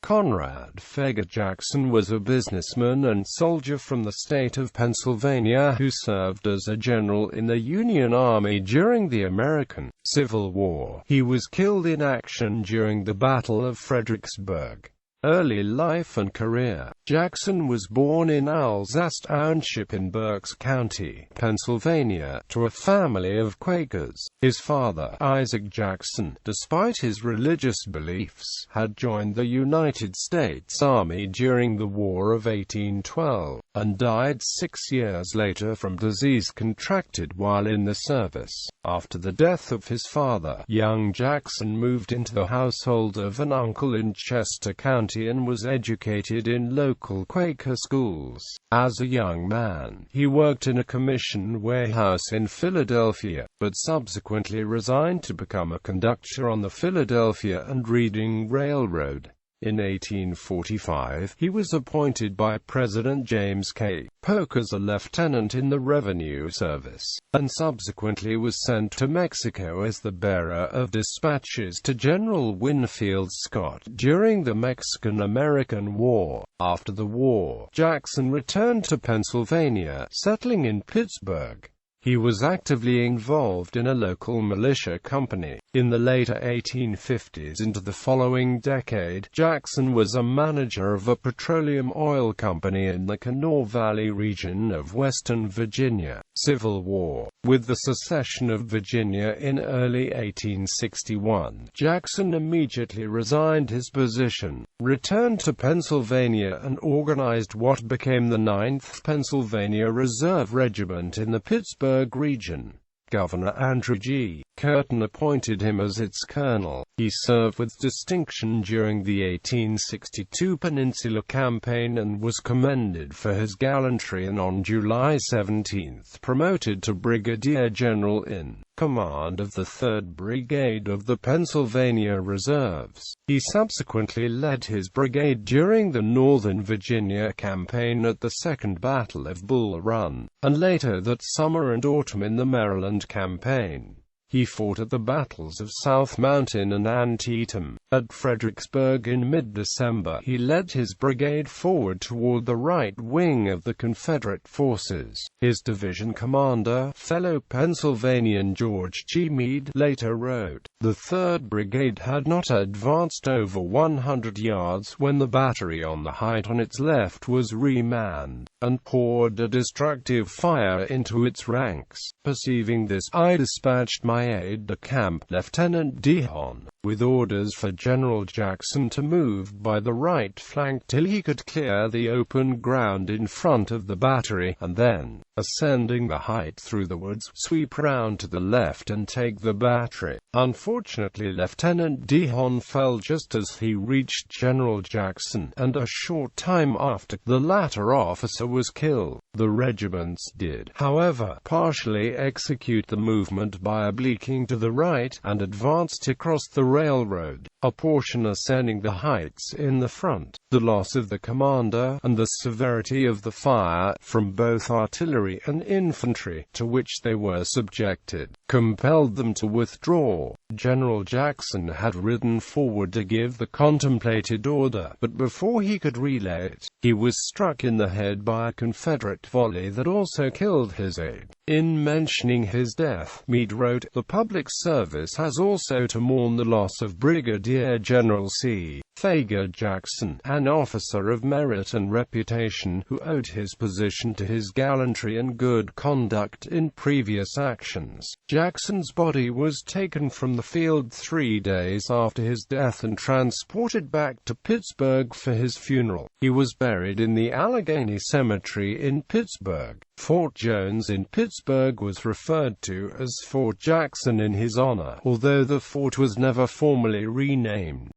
Conrad Feger Jackson was a businessman and soldier from the state of Pennsylvania who served as a general in the Union Army during the American Civil War. He was killed in action during the Battle of Fredericksburg. Early life and career. Jackson was born in Alsace Township in Berks County, Pennsylvania, to a family of Quakers. His father, Isaac Jackson, despite his religious beliefs, had joined the United States Army during the War of 1812, and died 6 years later from disease contracted while in the service. After the death of his father, young Jackson moved into the household of an uncle in Chester County and was educated in local Quaker schools. As a young man, he worked in a commission warehouse in Philadelphia, but subsequently resigned to become a conductor on the Philadelphia and Reading Railroad. In 1845, he was appointed by President James K. Polk as a lieutenant in the Revenue Service, and subsequently was sent to Mexico as the bearer of dispatches to General Winfield Scott during the Mexican-American War. After the war, Jackson returned to Pennsylvania, settling in Pittsburgh. He was actively involved in a local militia company. In the later 1850s into the following decade, Jackson was a manager of a petroleum oil company in the Kanawha Valley region of Western Virginia. Civil War. With the secession of Virginia in early 1861, Jackson immediately resigned his position, returned to Pennsylvania and organized what became the 9th Pennsylvania Reserve Regiment in the Pittsburgh region. Governor Andrew G. Curtin appointed him as its colonel. He served with distinction during the 1862 Peninsula Campaign and was commended for his gallantry, and on July 17 promoted to brigadier general in command of the 3rd Brigade of the Pennsylvania Reserves. He subsequently led his brigade during the Northern Virginia Campaign at the Second Battle of Bull Run, and later that summer and autumn in the Maryland Campaign. He fought at the battles of South Mountain and Antietam. At Fredericksburg in mid-December, he led his brigade forward toward the right wing of the Confederate forces. His division commander, fellow Pennsylvanian George G. Meade, later wrote, "The 3rd Brigade had not advanced over 100 yards when the battery on the height on its left was remanned, and poured a destructive fire into its ranks. Perceiving this, I dispatched my aide-de-camp, Lieutenant Dihon, with orders for General Jackson to move by the right flank till he could clear the open ground in front of the battery, and then, ascending the height through the woods, sweep round to the left and take the battery." Unfortunately, Lieutenant Dihon fell just as he reached General Jackson, and a short time after, the latter officer was killed. The regiments did, however, partially execute the movement by obliquing to the right, and advanced across the railroad, a portion ascending the heights in the front. The loss of the commander, and the severity of the fire, from both artillery and infantry, to which they were subjected, compelled them to withdraw. General Jackson had ridden forward to give the contemplated order, but before he could relay it, he was struck in the head by a Confederate volley that also killed his aide. In mentioning his death, Meade wrote, "The public service has also to mourn the loss of Brigadier General C. Feger Jackson, an officer of merit and reputation, who owed his position to his gallantry and good conduct in previous actions." Jackson's body was taken from the field 3 days after his death and transported back to Pittsburgh for his funeral. He was buried in the Allegheny Cemetery in Pittsburgh. Fort Jones in Pittsburgh was referred to as Fort Jackson in his honor, although the fort was never formally renamed.